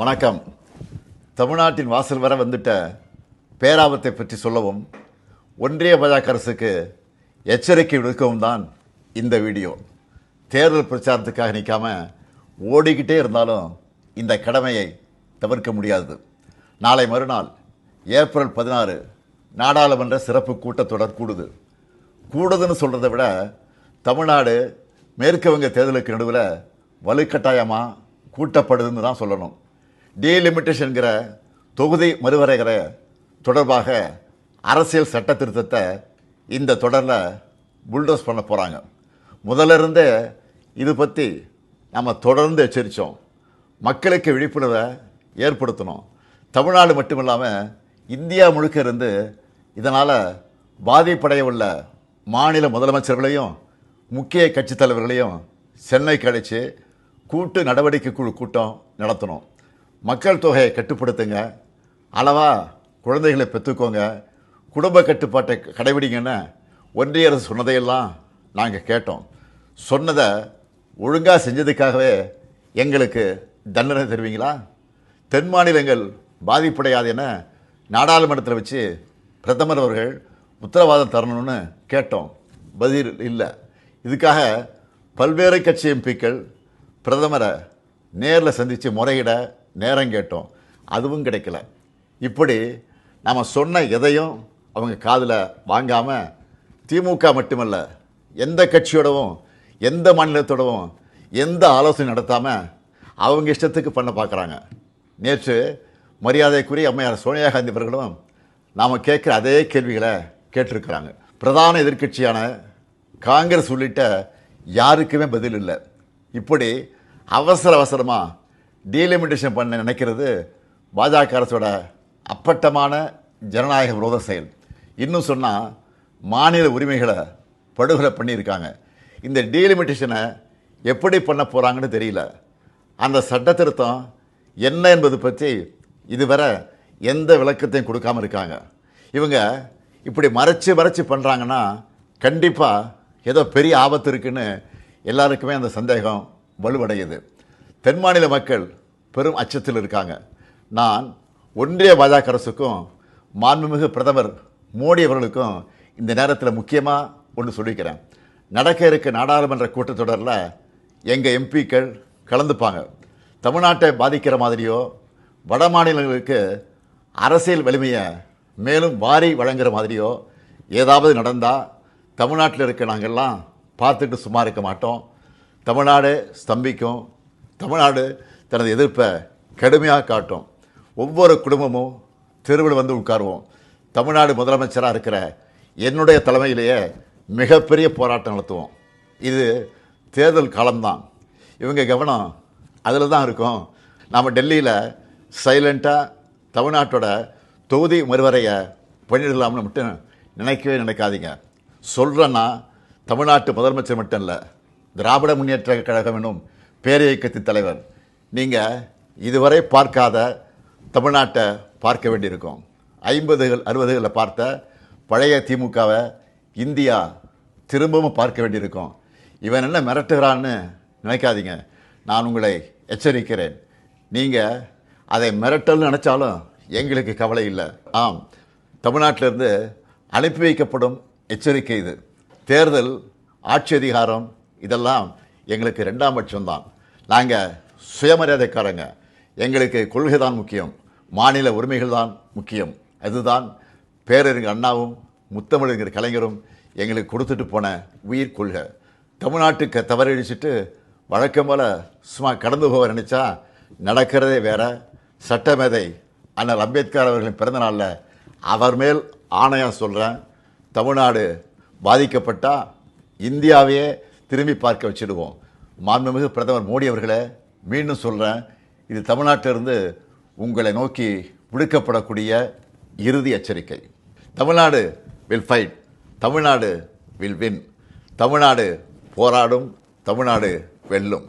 வணக்கம். தமிழ்நாட்டின் வாசல் வர வந்துட்ட பேராபத்தை பற்றி சொல்லவும் ஒன்றிய பாஜக அரசுக்கு எச்சரிக்கை விடுக்கவும் தான் இந்த வீடியோ. தேர்தல் பிரச்சாரத்துக்காக நிற்காம ஓடிக்கிட்டே இருந்தாலும் இந்த கடமையை தவிர்க்க முடியாது. நாளை மறுநாள் ஏப்ரல் 16 நாடாளுமன்ற சிறப்பு கூட்டத்தொடர் கூடுதுன்னு சொல்கிறத விட தமிழ்நாடு மேற்கு வங்க தேர்தலுக்கு நடுவில் வலுக்கட்டாயமாக கூட்டப்படுதுன்னு தான் சொல்லணும். டீலிமிட்டேஷன்கிற தொகுதி மறுவரைகிற தொடர்பாக அரசியல் சட்ட திருத்தத்தை இந்த தொடரில் புல்டோஸ் பண்ண போகிறாங்க. முதல்ல இருந்தே இது பற்றி நம்ம தொடர்ந்து எச்சரித்தோம். மக்களுக்கு விழிப்புணர்வை ஏற்படுத்தணும். தமிழ்நாடு மட்டும் இல்லாமல் இந்தியா முழுக்க இருந்து இதனால் பாதிப்படைய உள்ள மாநில முதலமைச்சர்களையும் முக்கிய கட்சித் தலைவர்களையும் சென்னைக்கு அழைச்சி கூட்டு நடவடிக்கை குழு கூட்டம் நடத்தணும். மக்கள் தொகையை கட்டுப்படுத்துங்க, அளவாக குழந்தைகளை பெற்றுக்கோங்க, குடும்ப கட்டுப்பாட்டை கடைபிடிங்கன்னு ஒன்றிய அரசு சொன்னதையெல்லாம் நாங்கள் கேட்டோம். சொன்னதை ஒழுங்காக செஞ்சதுக்காகவே எங்களுக்கு தண்டனை தருவீங்களா? தென் மாநிலங்கள் பாதிப்படையாது என நாடாளுமன்றத்தில் வச்சு பிரதமர் அவர்கள் உத்தரவாதம் தரணும்னு கேட்டோம். பதில் இல்லை. இதுக்காக பல்வேறு கட்சி எம்பிக்கள் பிரதமரை நேரில் சந்தித்து முறையிட நேரம் கேட்டோம். அதுவும் கிடைக்கல. இப்படி நாம் சொன்ன எதையும் அவங்க காதில் வாங்காமல் திமுக மட்டுமல்ல, எந்த கட்சியோடவும் எந்த மாநிலத்தோடவும் எந்த ஆலோசனை நடத்தாமல் அவங்க இஷ்டத்துக்கு பண்ண பார்க்குறாங்க. நேற்று மரியாதைக்குரிய அம்மையார் சோனியா காந்தி அவர்களும் நாம் கேட்குற அதே கேள்விகளை கேட்டிருக்கிறாங்க. பிரதான எதிர்க்கட்சியான காங்கிரஸ் உள்ளிட்ட யாருக்குமே பதில் இல்லை. இப்படி அவசரமாக டீலிமிட்டேஷன் பண்ண நினைக்கிறது பாஜக அரசோட அப்பட்டமான ஜனநாயக விரோத செயல். இன்னும் சொன்னால் மாநில உரிமைகளை படுகொலை பண்ணியிருக்காங்க. இந்த டீலிமிட்டேஷனை எப்படி பண்ண போகிறாங்கன்னு தெரியல. அந்த சட்ட திருத்தம் என்ன என்பது பற்றி இதுவரை எந்த விளக்கத்தையும் கொடுக்காமல் இருக்காங்க. இவங்க இப்படி மறைச்சு பண்ணுறாங்கன்னா கண்டிப்பாக ஏதோ பெரிய ஆபத்து இருக்குன்னு எல்லாருக்குமே அந்த சந்தேகம் வலுவடையுது. தென் மாநில மக்கள் பெரும் அச்சத்தில் இருக்காங்க. நான் ஒன்றிய பாஜக அரசுக்கும் மாண்புமிகு பிரதமர் மோடி அவர்களுக்கும் இந்த நேரத்தில் முக்கியமாக ஒன்று சொல்லிக்கிறேன். நடக்க இருக்க நாடாளுமன்ற கூட்டத்தொடரில் எங்கள் எம்பிக்கள் கலந்துப்பாங்க. தமிழ்நாட்டை பாதிக்கிற மாதிரியோ வட மாநிலங்களுக்கு அரசியல் வலிமையை மேலும் வாரி வழங்குகிற மாதிரியோ ஏதாவது நடந்தால் தமிழ்நாட்டில் இருக்க நாங்கள்லாம் பார்த்துட்டு சும்மா இருக்க மாட்டோம். தமிழ்நாடு ஸ்தம்பிக்கும். தமிழ்நாடு தனது எதிர்ப்பை கடுமையாக காட்டும். ஒவ்வொரு குடும்பமும் தெருவில் வந்து உட்காருவோம். தமிழ்நாடு முதலமைச்சராக இருக்கிற என்னுடைய தலைமையிலேயே மிகப்பெரிய போராட்டம் நடத்துவோம். இது தேர்தல் காலம்தான். இவங்க கவனம் அதில் தான் இருக்கும். நாம் டெல்லியில் சைலண்ட்டாக தமிழ்நாட்டோட தொகுதி மறுவரையை பண்ணிடலாம்னு மட்டும் நினைக்கவே நினைக்காதீங்க. சொல்கிறேன்னா தமிழ்நாட்டு முதலமைச்சர் மட்டும் இல்லை, திராவிட முன்னேற்ற கழகம் என்னும் பேரியக்கத்தின் தலைவர். நீங்கள் இதுவரை பார்க்காத தமிழ்நாட்டை பார்க்க வேண்டியிருக்கும். 50கள் 60களில் பார்த்த பழைய திமுகவை இந்தியா திரும்பவும் பார்க்க வேண்டியிருக்கும். இவன் என்ன மிரட்டுகிறான்னு நினைக்காதீங்க. நான் உங்களை எச்சரிக்கிறேன். நீங்கள் அதை மிரட்டல்னு நினச்சாலும் எங்களுக்கு கவலை இல்லை. ஆம், தமிழ்நாட்டிலிருந்து அனுப்பி வைக்கப்படும் எச்சரிக்கை இது. தேர்தல், ஆட்சி அதிகாரம் இதெல்லாம் எங்களுக்கு 2ஆம் பட்சம்தான். நாங்கள் சுயமரியாதைக்காரங்க. எங்களுக்கு கொள்கை தான் முக்கியம், மாநில உரிமைகள் தான் முக்கியம். அதுதான் பேரறிஞர் அண்ணாவும் முத்தமிழறிஞர் கலைஞரும் எங்களுக்கு கொடுத்துட்டு போன உயிர் கொள்கை. தமிழ்நாட்டுக்கு தவறழிச்சிட்டு வழக்கம் போல் சும்மா கடந்து போக நினச்சா நடக்கிறதே வேற. சட்டமேதை அண்ணல் அம்பேத்கர் அவர்களின் பிறந்தநாளில் அவர் மேல் ஆணையாக சொல்கிறேன், தமிழ்நாடு பாதிக்கப்பட்டால் இந்தியாவையே திரும்பி பார்க்க வச்சுடுவோம். மாண்புமிகு பிரதமர் மோடி அவர்களே, மீண்டும் சொல்கிறேன், இது தமிழ்நாட்டிலிருந்து உங்களை நோக்கி விடுக்கப்படக்கூடிய இறுதி எச்சரிக்கை. Tamil Nadu will fight, Tamil Nadu will win. Tamil Nadu போராடும், தமிழ்நாடு வெல்லும்.